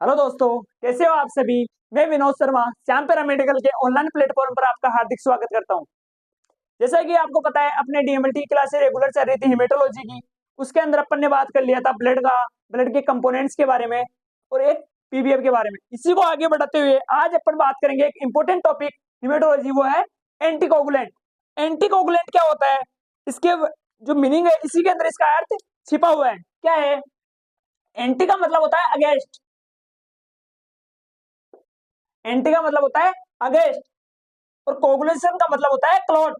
Hello दोस्तों, कैसे हो आप सभी। मैं विनोद शर्मा श्याम पैरामेडिकल के ऑनलाइन प्लेटफॉर्म पर आपका हार्दिक स्वागत करता हूं। जैसा कि आपको पता है, अपने डीएमएलटी क्लास रेगुलर चल रही थी हिमेटोलॉजी की। उसके अंदर अपन ने बात कर लिया था ब्लड के कंपोनेंट्स के बारे में और एक पीबीएफ के बारे में। इसी को आगे बढ़ाते हुए आज अपन बात करेंगे एक इंपॉर्टेंट टॉपिक हिमेटोलॉजी, वो है एंटीकोगुलेंट। एंटीकोगुलेंट क्या होता है, इसके जो मीनिंग है, इसी के अंदर इसका अर्थ छिपा हुआ है। क्या है? एंटी का मतलब होता है अगेंस्ट। एंटी का मतलब होता है अगेंस्ट और कोगुलेशन का मतलब होता है क्लॉट।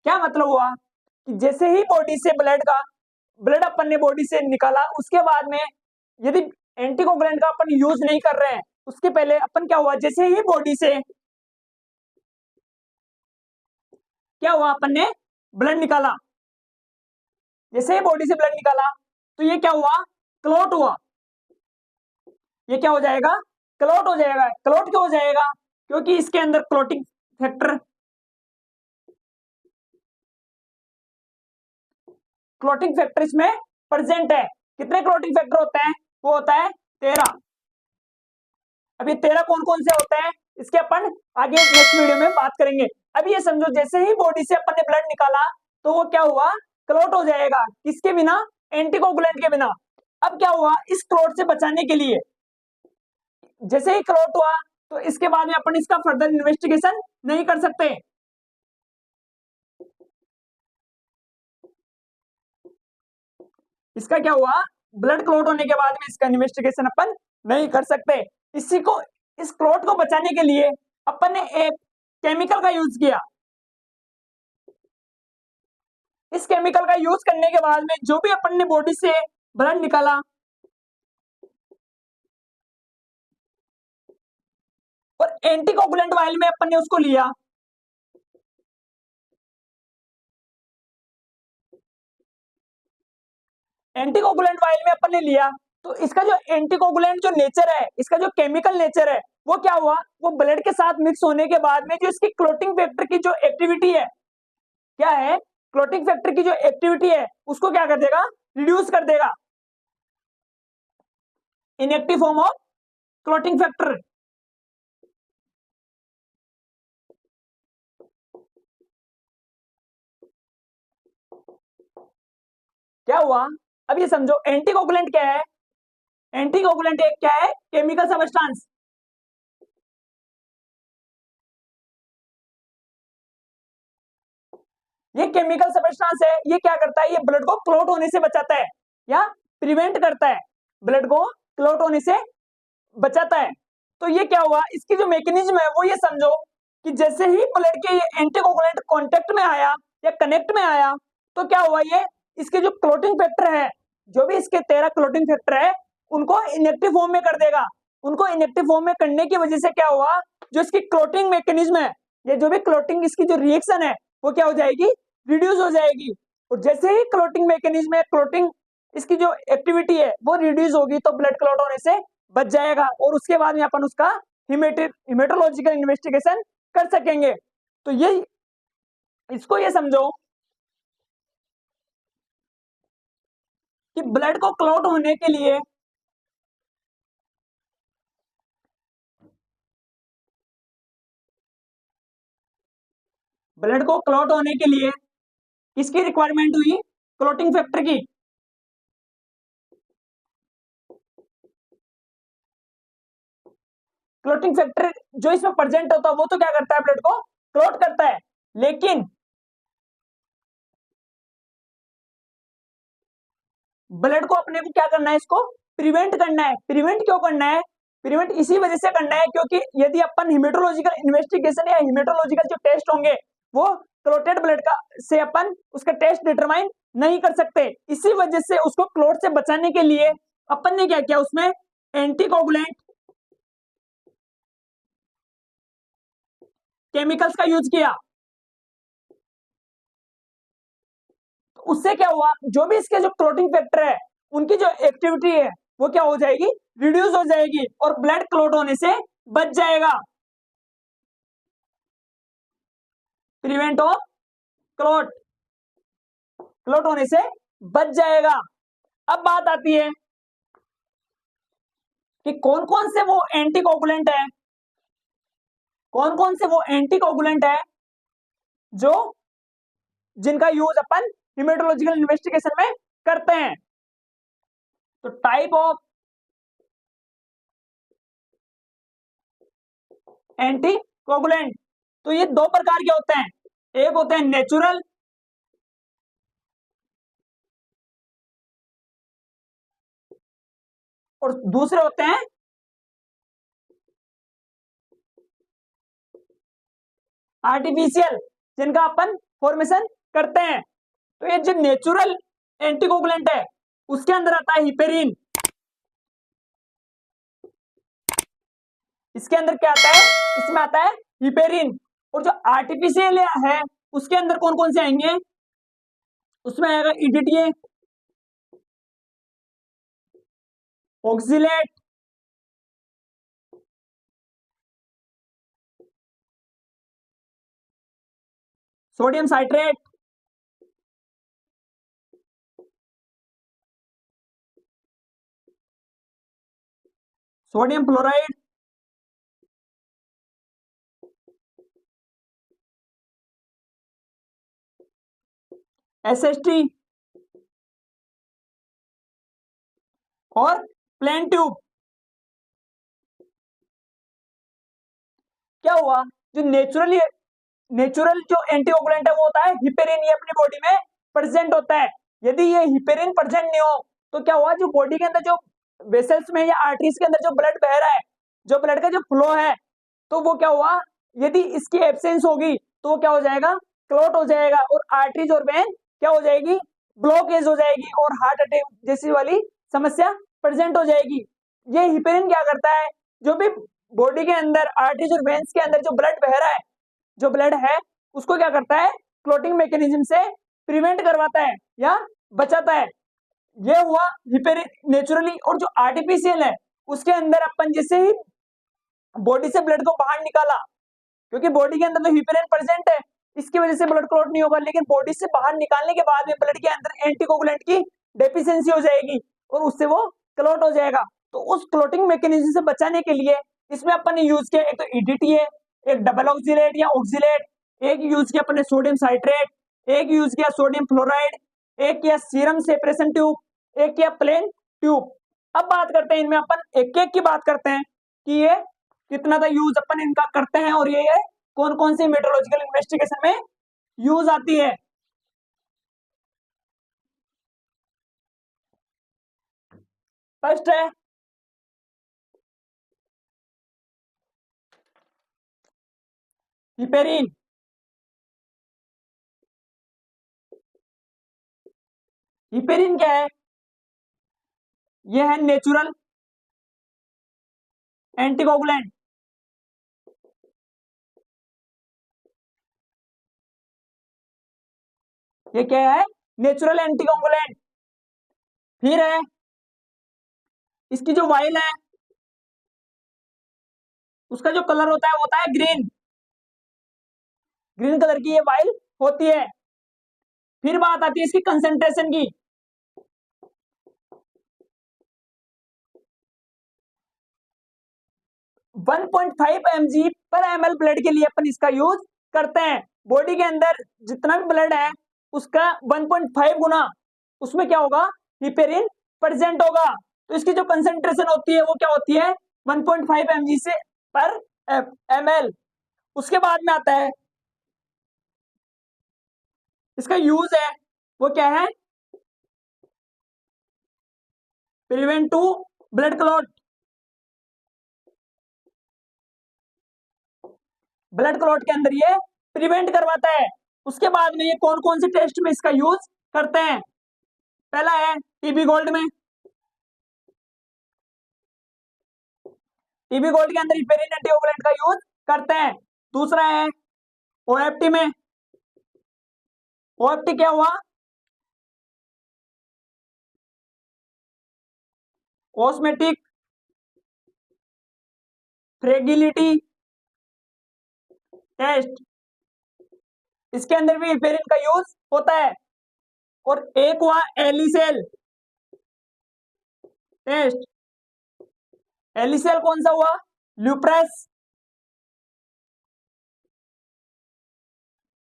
क्या मतलब हुआ कि जैसे ही बॉडी से ब्लड अपन ने बॉडी से निकाला, उसके बाद में यदि एंटीकोगुलेंट का अपन यूज नहीं कर रहे हैं, उसके पहले अपन क्या हुआ, जैसे ही बॉडी से क्या हुआ, अपन ने ब्लड निकाला, जैसे ही बॉडी से ब्लड निकाला तो ये क्या हुआ, क्लॉट हुआ। ये क्या हो जाएगा, क्लॉट हो जाएगा। क्लॉट क्यों हो जाएगा? क्योंकि इसके अंदर क्लोटिंग फैक्टर इसमें प्रेजेंट है। कितने क्लोटिंग फैक्टर होते हैं? वो होता है 13। अब ये 13 कौन कौन से होते हैं, इसके अपन आगे नेक्स्ट वीडियो में बात करेंगे। अभी ये समझो, जैसे ही बॉडी से अपन ने ब्लड निकाला तो वो क्या हुआ, क्लॉट हो जाएगा। किसके बिना? एंटीकोगुलेंट के बिना। अब क्या हुआ, इस क्लॉट से बचाने के लिए जैसे ही क्लॉट हुआ तो इसके बाद में अपन इसका फर्दर इन्वेस्टिगेशन नहीं कर सकते। इसका क्या हुआ, ब्लड क्लॉट होने के बाद में इसका इन्वेस्टिगेशन अपन नहीं कर सकते। इसी को इस क्लॉट को बचाने के लिए अपन ने एक केमिकल का यूज किया। इस केमिकल का यूज करने के बाद में जो भी अपन ने बॉडी से ब्लड निकाला और एंटीकोगुलेंट वाइल में अपन ने उसको लिया, एंटीकोगुलेंट वाइल में अपन ने लिया, तो इसका जो एंटीकोगुलेंट जो नेचर है, इसका जो केमिकल नेचर है, वो क्या हुआ, वो ब्लड के साथ मिक्स होने के बाद में जो इसकी क्लोटिंग फैक्टर की जो एक्टिविटी है, क्या है, क्लोटिंग फैक्टर की जो एक्टिविटी है उसको क्या कर देगा, रिड्यूस कर देगा। Inactive form of clotting factor. क्या हुआ, अब ये समझो, एंटीकोगुलेंट क्या है। एंटीकोगुलेंट एक क्या है, केमिकल सबस्टांस। ये केमिकल सबस्टांस है, ये क्या करता है, ये ब्लड को क्लॉट होने से बचाता है या प्रिवेंट करता है, ब्लड को क्लॉट होने से बचाता है। तो ये क्या हुआ, इसकी जो मैकेनिज्म है वो ये समझो कि जैसे ही ब्लड के ये एंटीकोगुलेंट कांटेक्ट में आया या कनेक्ट में आया तो क्या हुआ, ये इसके जो क्लोटिंग फैक्टर है, जो भी इसके 13 क्लोटिंग फैक्टर है, उनको इनएक्टिव फॉर्म में कर देगा। उनको इनएक्टिव फॉर्म में करने की वजह से क्या हुआ, जो इसकी क्लोटिंग मैकेनिज्म है, ये जो भी क्लोटिंग इसकी जो रिएक्शन है वो क्या हो जाएगी, रिड्यूस हो जाएगी। और जैसे ही क्लोटिंग मैकेनिज्म है, क्लोटिंग इसकी जो एक्टिविटी है वो रिड्यूस होगी तो ब्लड क्लॉट होने से बच जाएगा और उसके बाद में अपन उसका हिमेटोलॉजिकल इन्वेस्टिगेशन कर सकेंगे। तो ये इसको ये समझो कि ब्लड को क्लॉट होने के लिए ब्लड को क्लॉट होने के लिए किसकी रिक्वायरमेंट हुई, क्लॉटिंग फैक्टर की। क्लॉटिंग फैक्टर जो इसमें प्रेजेंट होता है वो तो क्या करता है, ब्लड को क्लॉट करता है। लेकिन ब्लड को अपने को क्या करना है, इसको प्रिवेंट करना है। प्रिवेंट क्यों करना है, प्रिवेंट इसी वजह से करना है क्योंकि यदि अपन हिमेटोलॉजिकल इन्वेस्टिगेशन या हिमेटोलॉजिकल जो टेस्ट होंगे वो क्लोटेड ब्लड का से अपन उसका टेस्ट डिटरमाइन नहीं कर सकते। इसी वजह से उसको क्लोट से बचाने के लिए अपन ने क्या किया, उसमें एंटीकोगुलेंट केमिकल्स का यूज किया। तो उससे क्या हुआ, जो भी इसके जो क्लोटिंग फैक्टर है उनकी जो एक्टिविटी है वो क्या हो जाएगी, रिड्यूस हो जाएगी और ब्लड क्लोट होने से बच जाएगा। प्रिवेंट ऑफ क्लोट, क्लोट होने से बच जाएगा। अब बात आती है कि कौन कौन से वो एंटीकोगुलेंट है, कौन कौन से वो एंटीकोगुलेंट है जो जिनका यूज अपन हिमेटोलॉजिकल इन्वेस्टिगेशन में करते हैं। तो टाइप ऑफ एंटीकोगुलेंट, तो ये दो प्रकार के होते हैं, एक होते हैं नेचुरल और दूसरे होते हैं आर्टिफिशियल, जिनका अपन फॉर्मेशन करते हैं। तो ये जो नेचुरल एंटीकोगुलेंट है उसके अंदर आता है हिपेरिन, इसके अंदर क्या आता है, इसमें आता है हिपेरिन। और जो आर्टिफिशियल है उसके अंदर कौन कौन से आएंगे, उसमें आएगा EDTA, oxalate, sodium citrate, sodium fluoride, SST और प्लेन ट्यूब। क्या हुआ, जो नेचुरल जो एंटीऑक्सीडेंट है वो होता है हिपेरिन, ये अपनी बॉडी में प्रेजेंट होता है। यदि ये हिपेरिन प्रेजेंट नहीं हो तो क्या हुआ, जो बॉडी के अंदर जो वेसल्स में या आर्टरीज के अंदर जो ब्लड बह रहा है, जो ब्लड का जो फ्लो है, तो वो क्या हुआ, यदि इसकी एब्सेंस होगी तो वो क्या हो जाएगा, क्लॉट हो जाएगा और आर्टरीज और वेन क्या हो जाएगी, ब्लॉकेज हो जाएगी और हार्ट अटैक जैसी वाली समस्या प्रेजेंट हो जाएगी। ये हिपेरिन क्या करता है, जो भी बॉडी के अंदर आर्टरीज और वेन्स के अंदर जो ब्लड बह रहा है, जो ब्लड है उसको क्या करता है, क्लोटिंग मैकेनिज्म से प्रिवेंट करवाता है या बचाता है। ये हुआ हिपेरिन नेचुरली। और जो आर्टिफिशियल है उसके अंदर अपन जैसे ही बॉडी से ब्लड को बाहर निकाला, क्योंकि बॉडी के अंदर तो हिपेरिन प्रेजेंट है, इसकी वजह से ब्लड क्लॉट नहीं होगा, लेकिन बॉडी से बाहर निकालने के बाद में ब्लड के अंदर एंटीकोगुलेंट की डेफिशिएंसी हो जाएगी और उससे वो क्लॉट हो जाएगा। तो उस क्लॉटिंग मैकेनिज्म से बचाने के लिए इसमें अपन ने यूज किया, एक तो ईडीटीए, एक डबल ऑक्सिलेट या ऑक्सिलेट, एक यूज किया अपन ने सोडियम साइट्रेट, एक यूज किया सोडियम फ्लोराइड, एक किया सीरम सेपरेशन ट्यूब, एक किया प्लेन ट्यूब। अब बात करते हैं इनमें, अपन एक एक की बात करते हैं कि ये कितना का यूज अपन इनका करते हैं और ये कौन कौन सी मेट्रोलॉजिकल इन्वेस्टिगेशन में यूज आती है। फर्स्ट है हिपेरिन। हिपेरिन क्या है, ये है नेचुरल एंटीकोगुलेंट। ये क्या है, नेचुरल एंटीकोगुलेंट। फिर है इसकी जो वाइल है उसका जो कलर होता है वो होता है ग्रीन, ग्रीन कलर की ये वाइल होती है। फिर बात आती है इसकी कंसेंट्रेशन की। 1.5 mg पर ml ब्लड के लिए अपन इसका यूज करते हैं। बॉडी के अंदर जितना भी ब्लड है उसका 1.5 गुना उसमें क्या होगा, हिपेरिन प्रेजेंट होगा। तो इसकी जो कंसेंट्रेशन होती है वो क्या होती है, 1.5 mg से पर ml। उसके बाद में आता है इसका यूज है, वो क्या है, prevent to blood clot, blood clot के अंदर ये प्रिवेंट करवाता है। उसके बाद में ये कौन कौन से टेस्ट में इसका यूज करते हैं, पहला है टीबी गोल्ड में, टीबी गोल्ड के अंदर हिपेरिन एंटीकोगुलेंट का यूज करते हैं। दूसरा है ओएफटी में, ओएफटी क्या हुआ, ऑस्मेटिक फ्रेगिलिटी टेस्ट, इसके अंदर भी हिपेरिन का यूज होता है। और एक हुआ एलिसेल टेस्ट, LCl कौन सा हुआ? ल्यूप्रेस,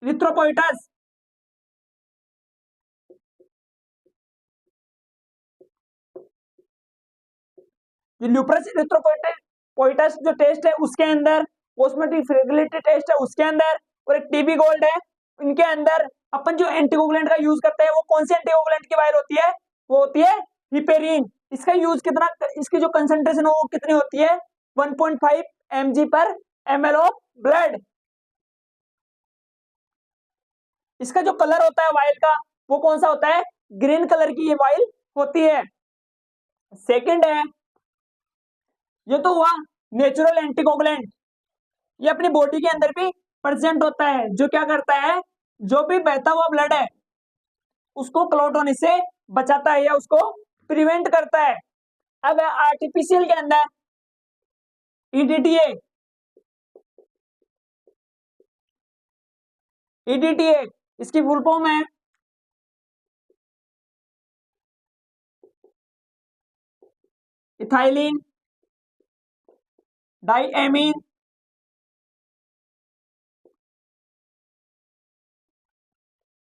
इरिथ्रोपोइटस। जो ल्यूप्रेस इरिथ्रोपोइटस जो टेस्ट है उसके अंदर, ऑस्मोटिक फ्रेगिलिटी टेस्ट है उसके अंदर, और एक टीबी गोल्ड है इनके अंदर अपन जो एंटीकोगुलेंट का यूज करते हैं वो कौन से एंटीकोगुलेंट की वायल होती है? वो होती है हिपेरिन। इसका यूज कितना, इसकी जो कंसंट्रेशन है वो कितनी होती है? 1.5 mg पर ml ऑफ ब्लड। इसका जो कलर होता है वाइल का वो कौन सा होता है? ग्रीन कलर की ये वाइल होती है। सेकंड है, ये तो हुआ नेचुरल एंटीकोगुलेंट। ये अपनी बॉडी के अंदर भी प्रेजेंट होता है, जो क्या करता है, जो भी बहता हुआ ब्लड है उसको क्लॉट होने से बचाता है या उसको प्रिवेंट करता है। अब आर्टिफिशियल के अंदर ईडीटीए, ईडीटीए इसकी फुल फॉर्म है ethylene diamine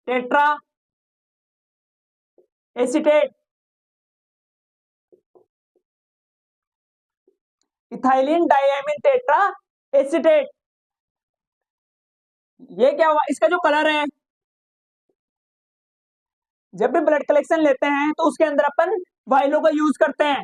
tetra acetate. Ethylene diamine tetra acetate. ये क्या हुआ? इसका जो कलर है, जब भी ब्लड कलेक्शन लेते हैं तो उसके अंदर अपन वाइलों का यूज करते हैं,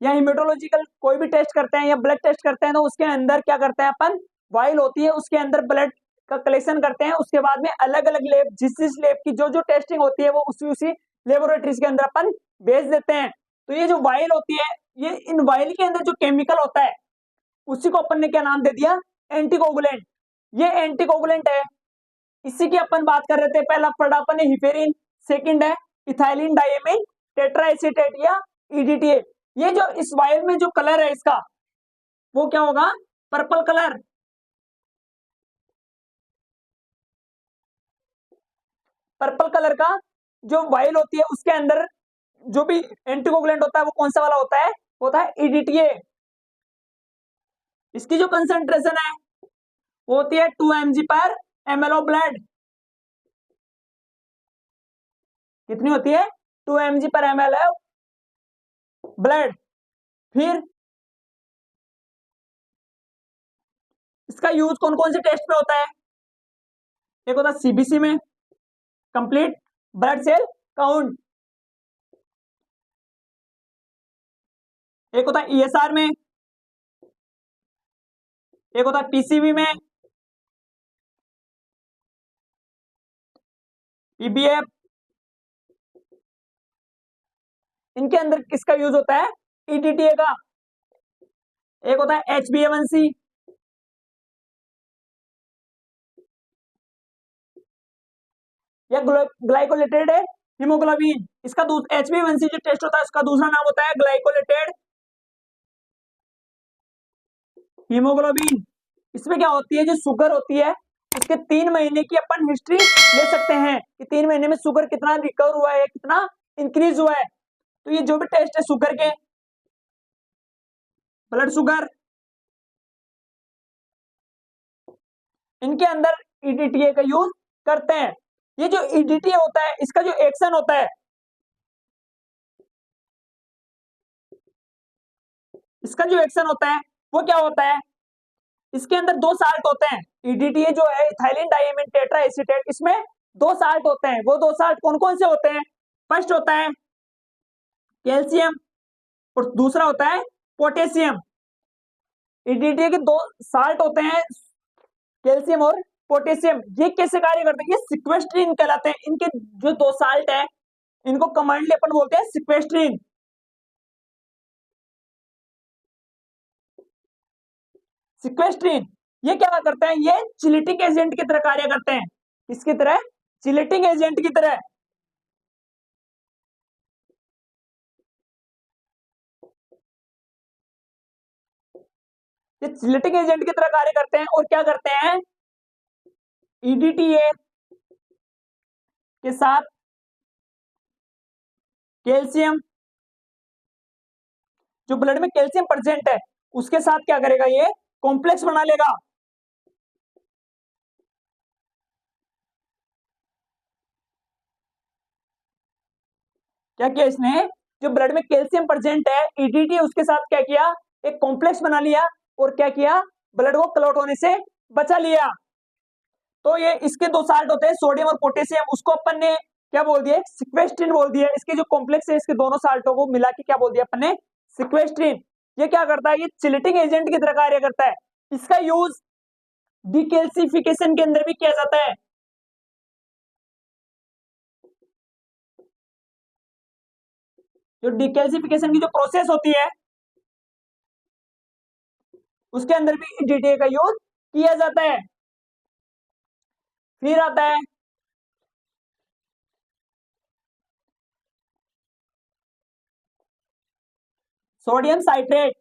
या हिमेटोलॉजिकल कोई भी टेस्ट करते हैं या ब्लड टेस्ट करते हैं तो उसके अंदर क्या करते हैं अपन? वाइल होती है उसके अंदर ब्लड का कलेक्शन करते हैं। उसके बाद में अलग अलग लेब, जिस जिस लेब की जो जो टेस्टिंग होती है वो उसी उसी लेबोरेटरीज के अंदर अपन भेज देते हैं। तो ये जो वाइल होती है, ये इन वाइल के अंदर जो केमिकल होता है उसी को अपन ने क्या नाम दे दिया? एंटीकोगुलेंट। ये एंटीकोगुलेंट है, इसी की अपन बात कर रहे थे। पहला पढ़ा अपन ने हिपेरिन, सेकंड है इथाइलिन डाइएमीन टेट्राएसीटेट या ईडीटीए। ये जो इस वायल में जो कलर है इसका वो क्या होगा? Purple colour. पर्पल कलर का जो वायल होती है उसके अंदर जो भी एंटीकोगुलेंट होता है वो कौन सा वाला होता है? होता है ईडीटीए। इसकी जो कंसंट्रेशन है वो होती है 2 mg पर ml ऑफ ब्लड। कितनी होती है? 2 mg पर ml ऑफ ब्लड। फिर इसका यूज कौन कौन से टेस्ट में होता है? एक होता है सीबीसी में, कंप्लीट ब्लड सेल काउंट। एक होता है ईएसआर में, एक होता है पीसीबी में, पीबीएफ। इनके अंदर किसका यूज होता है? ईडीटीए का। एक होता है HbA1c, या ग्लाइकोलेटेड है हीमोग्लोबिन। इसका HbA1c जो टेस्ट होता है उसका दूसरा नाम होता है ग्लाइकोलेटेड हीमोग्लोबिन। इसमें क्या होती है, जो शुगर होती है उसके 3 महीने की अपन हिस्ट्री ले सकते हैं कि 3 महीने में शुगर कितना रिकवर हुआ है, कितना इंक्रीज हुआ है। तो ये जो भी टेस्ट है शुगर के, ब्लड शुगर, इनके अंदर ईडीटीए का यूज करते हैं। ये जो ईडीटीए होता है इसका जो एक्शन होता है, इसका जो एक्शन होता है वो क्या होता है? इसके अंदर 2 साल्ट होते हैं। ईडीटीए जो है इथाइलिन डाइएमीन टेट्रा एसीटेट, इसमें 2 साल्ट होते हैं। वो 2 साल्ट कौन कौन से होते हैं? फर्स्ट होता है कैल्शियम और दूसरा होता है पोटेशियम। ईडीटीए के 2 साल्ट होते हैं, कैल्शियम और पोटेशियम। ये कैसे कार्य करते हैं? ये सिक्वेस्ट्रीन कहलाते हैं। इनके जो 2 साल्ट है इनको कमांडली अपन बोलते हैं सिक्वेस्ट्रीन। सिक्वेस्ट्रीन ये क्या करते हैं? ये चिलिटिक एजेंट की तरह कार्य करते हैं। किसकी तरह? चिलिटिक एजेंट की तरह। ये चिलिटिक एजेंट की तरह कार्य करते हैं और क्या करते हैं? ईडीटीए के साथ कैल्शियम जो ब्लड में कैल्शियम प्रेजेंट है उसके साथ क्या करेगा, ये कॉम्प्लेक्स बना लेगा। क्या किया इसने, जो ब्लड में कैल्शियम प्रेजेंट है ईडीटी, उसके साथ क्या किया, एक कॉम्प्लेक्स बना लिया और क्या किया, ब्लड को क्लॉट होने से बचा लिया। तो ये इसके दो साल्ट होते हैं सोडियम और पोटेशियम, उसको अपन ने क्या बोल दिया, सिक्वेस्ट्रीन बोल दिया। इसके जो कॉम्प्लेक्स है इसके दोनों साल्टों को मिला के क्या बोल दिया अपन ने, सिक्वेस्ट्रीन। ये क्या करता है, ये चिलेटिंग एजेंट की तरह कार्य करता है। इसका यूज डिकैल्सिफिकेशन के अंदर भी किया जाता है। जो डिकैल्सिफिकेशन की जो प्रोसेस होती है उसके अंदर भी ईडीटी का यूज किया जाता है। फिर आता है sodium citrate.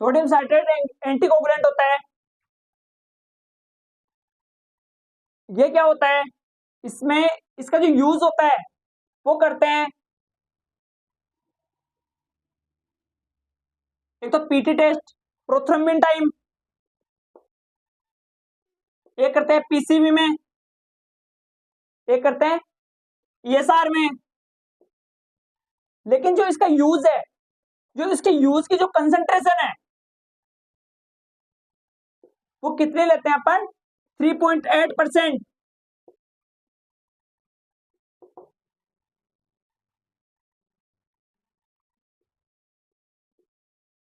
Sodium citrate anticoagulant होता है। ये क्या होता है, इसमें इसका जो यूज होता है वो करते हैं, एक तो पीटी टेस्ट, प्रोथ्रम्बिन टाइम, एक करते हैं पीसीबी में, एक करते हैं ईएसआर में। लेकिन जो इसका यूज है, जो इसके यूज की जो कंसंट्रेशन है वो कितने लेते हैं अपन, 3.8%।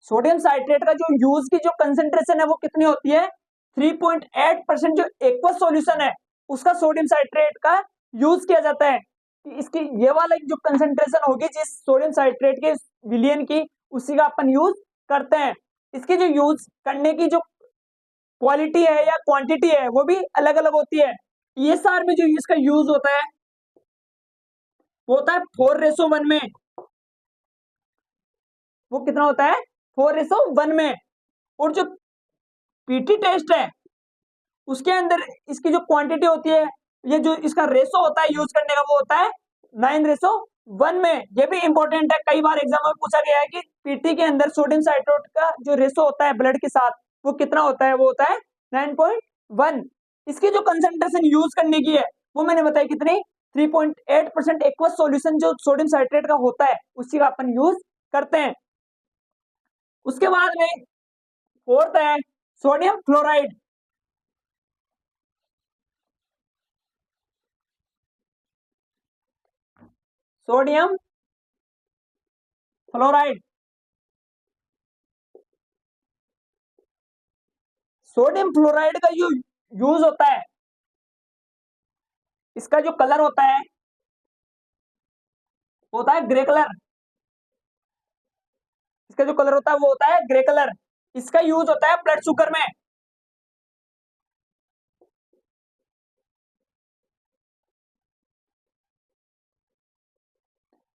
सोडियम साइट्रेट का जो यूज की जो कंसेंट्रेशन है वो कितनी होती है, 3.8%। जो एक्वस सॉल्यूशन है उसका सोडियम साइट्रेट का यूज किया जाता है। इसकी ये वाला जो कंसेंट्रेशन होगी जिस सोडियम साइट्रेट के विलियन की, उसी का अपन यूज करते हैं। इसकी जो यूज करने की जो क्वालिटी है या क्वांटिटी है वो भी अलग अलग होती है। ईएसआर में जो इसका यूज होता है वो होता है 4:1 में। वो कितना होता है, 4:1 में। और जो पीटी टेस्ट है उसके अंदर इसकी जो क्वांटिटी होती है, ये जो इसका रेशो होता है यूज करने का वो होता है 9:1 में। ये भी इंपॉर्टेंट है, कई बार एग्जाम में पूछा गया है कि पीटी के अंदर सोडियम साइट्रेट का जो रेशो होता है ब्लड के साथ वो कितना होता है, वो होता है 9.1। इसकी जो कंसेंट्रेशन यूज करने की है वो मैंने बताया कितनी, 3.8% एक्वस सॉल्यूशन जो सोडियम साइट्रेट का होता है उसी का अपन यूज करते हैं। उसके बाद में फोर्थ है sodium fluoride. Sodium fluoride, sodium fluoride का जो यूज होता है, इसका जो कलर होता है वो होता है ग्रे कलर। इसका जो कलर होता है वो होता है ग्रे कलर। इसका यूज होता है ब्लड शुगर में।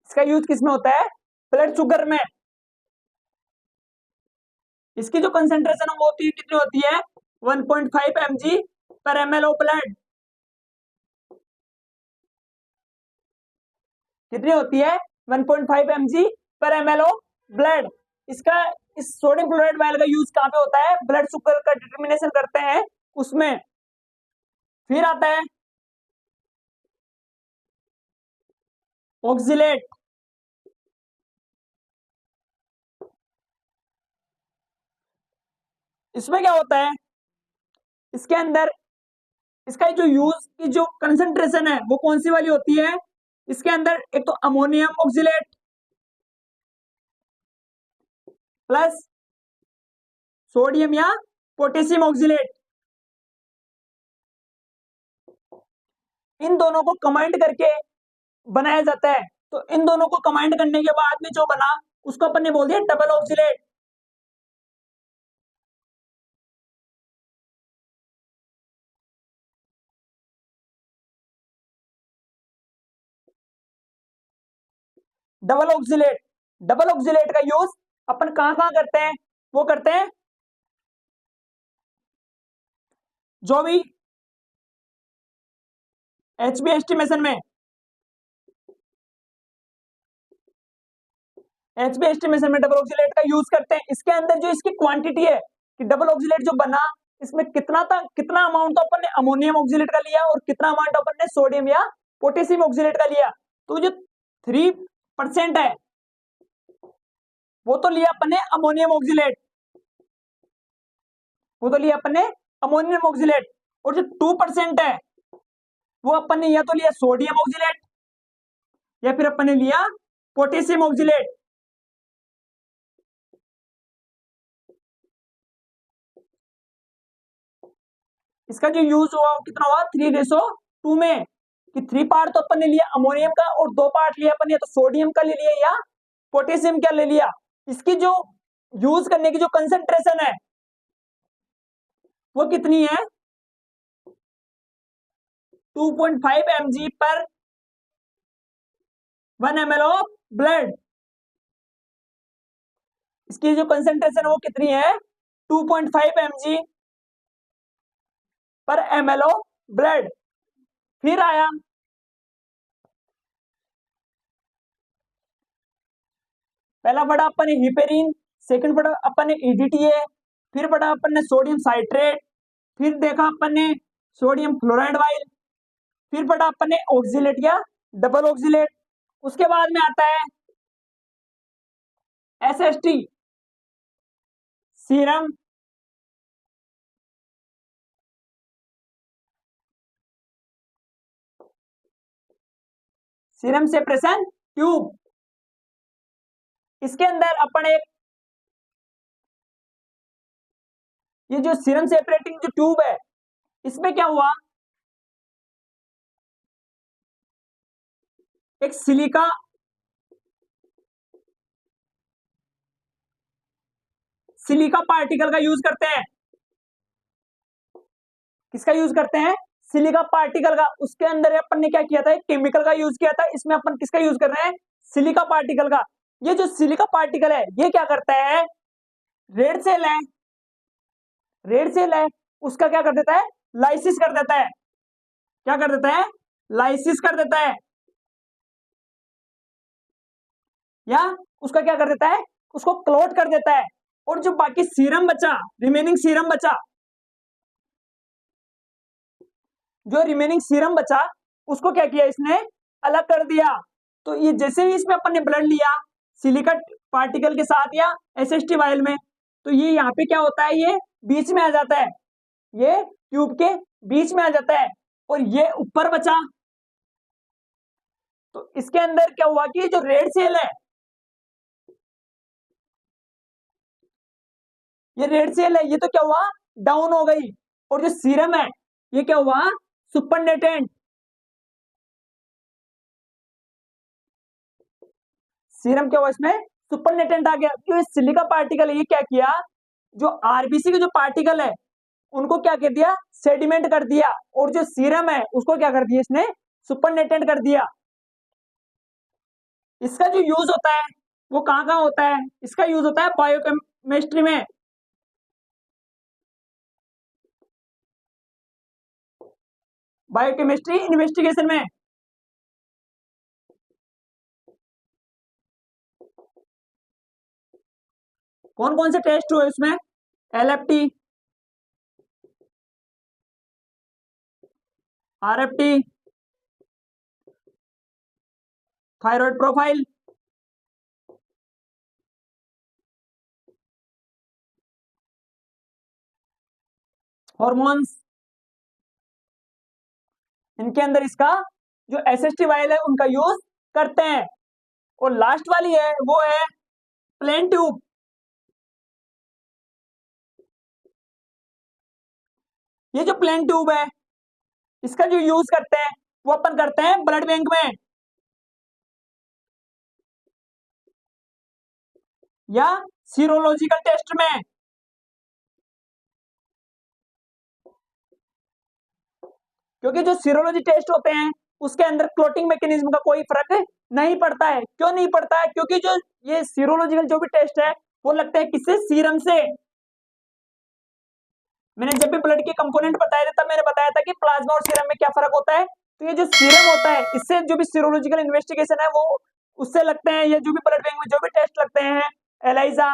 इसका यूज किस में होता है, ब्लड शुगर में। इसकी जो कंसेंट्रेशन वो होती है कितनी होती है, 1.5 mg पर ml ऑफ ब्लड। कितनी होती है, 1.5 mg पर ml ऑफ ब्लड। इसका इस सोडियम क्लोराइड वायल का यूज कहाँ पे होता है, ब्लड शुगर का डिटर्मिनेशन करते हैं उसमें। फिर आता है ऑक्सिलेट। इसमें क्या होता है, इसके अंदर इसका जो यूज की जो कंसंट्रेशन है वो कौन सी वाली होती है, इसके अंदर एक तो अमोनियम ऑक्सिलेट प्लस सोडियम या पोटेशियम ऑक्सिलेट, इन दोनों को कंबाइंड करके बनाया जाता है। तो इन दोनों को कंबाइंड करने के बाद में जो बना उसको अपन ने बोल दिया double oxalate. Double oxalate double oxalate का यूज अपन कहां कहां करते हैं? वो करते हैं जो भी HB एस्टिमेशन में, HB एस्टिमेशन में डबल ऑक्सीलेट का यूज करते हैं। इसके अंदर जो इसकी क्वांटिटी है कि डबल ऑक्सीलेट जो बना, इसमें कितना था, कितना अमाउंट तो अपन ने अमोनियम ऑक्सीलेट का लिया और कितना अमाउंट अपन ने सोडियम या पोटेशियम ऑक्सीलेट का लिया। तो जो 3% है वो तो लिया अपन ने अमोनियम ऑक्सीलेट, वो तो लिया अपन ने अमोनियम ऑक्सीलेट, और जो 2% है वो अपन ने या तो लिया सोडियम ऑक्सीलेट या फिर अपन ने लिया पोटेशियम ऑक्सीलेट। इसका जो यूज हुआ कितना हुआ 3:2 में, कि 3 पार्ट तो अपन ने लिया अमोनियम का और 2 पार्ट लिया अपन ने तो सोडियम का ले लिया या पोटेशियम का ले लिया। इसकी जो यूज करने की जो कंसेंट्रेशन है वो कितनी है 2.5 mg पर 1 ml ऑफ ब्लड। इसकी जो कंसेंट्रेशन है वो कितनी है 2.5 mg पर ml ऑफ ब्लड। फिर आया पहला पढ़ा अपन ने हिपेरिन, सेकंड पढ़ा अपन ने EDTA, फिर पढ़ा अपन ने सोडियम साइट्रेट, फिर देखा अपन ने सोडियम फ्लोराइड वाइल, फिर पढ़ा अपन ने ऑक्सीलेट या डबल ऑक्सीलेट। उसके बाद में आता है SST serum, serum separation tube. इसके अंदर अपन एक ये जो सीरम सेपरेटिंग जो ट्यूब है इसमें क्या हुआ, एक सिलिका पार्टिकल का यूज करते हैं। किसका यूज करते हैं सिलिका पार्टिकल का। उसके अंदर अपन ने क्या किया था केमिकल का यूज किया था, इसमें अपन किसका यूज कर रहे हैं सिलिका पार्टिकल का। ये जो सिलिका पार्टिकल है ये क्या करता है, रेड सेल है, रेड सेल है उसका क्या कर देता है लाइसिस कर देता है। क्या कर देता है लाइसिस कर देता है, या उसका क्या कर देता है उसको क्लोट कर देता है। और जो बाकी सीरम बचा, रिमेनिंग सीरम बचा, जो रिमेनिंग सीरम बचा उसको क्या किया इसने अलग कर दिया। तो ये जैसे ही इसमें अपन ने ब्लड लिया सिलिका पार्टिकल के साथ या SST वायल में, तो ये यहाँ पे क्या होता है ये बीच में आ जाता है, ये ट्यूब के बीच में आ जाता है और ये ऊपर बचा। तो इसके अंदर क्या हुआ कि जो रेड सेल है, ये रेड सेल है ये तो क्या हुआ डाउन हो गई, और जो सीरम है ये क्या हुआ सुपरनेटेंट। सीरम क्या हुआ इसमें सुपरनेटेंट आ गया। तो सिलिका पार्टिकल ये क्या किया, जो RBC के जो पार्टिकल है उनको क्या कर दिया सेडिमेंट कर दिया, और जो सीरम है उसको क्या कर दिया इसने सुपरनेटेंट कर दिया। इसका जो यूज होता है वो कहां कहां होता है, इसका यूज होता है बायोकेमिस्ट्री में। बायोकेमिस्ट्री इन्वेस्टिगेशन में कौन कौन से टेस्ट हुए उसमें LFT, RFT, thyroid profile, hormones. इनके अंदर इसका जो SST वायल है उनका यूज करते हैं। और लास्ट वाली है वो है प्लेन ट्यूब। ये जो प्लेन ट्यूब है इसका जो यूज करते हैं वो अपन करते हैं ब्लड बैंक में या सीरोलॉजिकल टेस्ट में। क्योंकि जो सीरोलॉजी टेस्ट होते हैं उसके अंदर क्लोटिंग मैकेनिज्म का कोई फर्क नहीं पड़ता है। क्यों नहीं पड़ता है? क्योंकि जो ये सीरोलॉजिकल जो भी टेस्ट है वो लगता है किससे? सीरम से। मैंने जब भी ब्लड के कंपोनेंट बताए थे तब मैंने बताया था कि प्लाज्मा और सीरम में क्या फर्क होता है। तो ये जो सीरम होता है इससे जो भी सीरोलॉजिकल इन्वेस्टिगेशन है वो उससे लगते हैं। ये जो भी ब्लड बैंक में जो भी टेस्ट लगते हैं, एलाइजा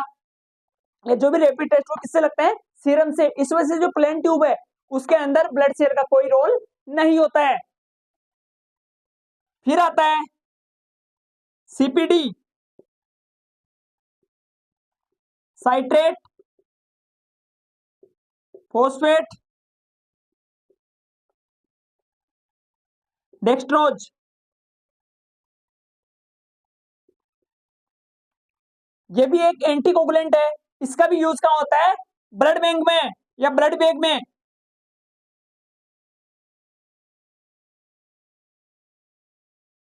या जो भी रैपिड टेस्ट, वो किससे लगते हैं? सीरम से। इस वजह से जो प्लेन ट्यूब है उसके अंदर ब्लड सेल का कोई रोल नहीं होता है। फिर आता है सीपीडी, साइट्रेट, फॉस्फेट, डेक्सट्रोज। ये भी एक एंटीकोगुलेंट है। इसका भी यूज कहाँ होता है? ब्लड बैंक में या ब्लड बैग में।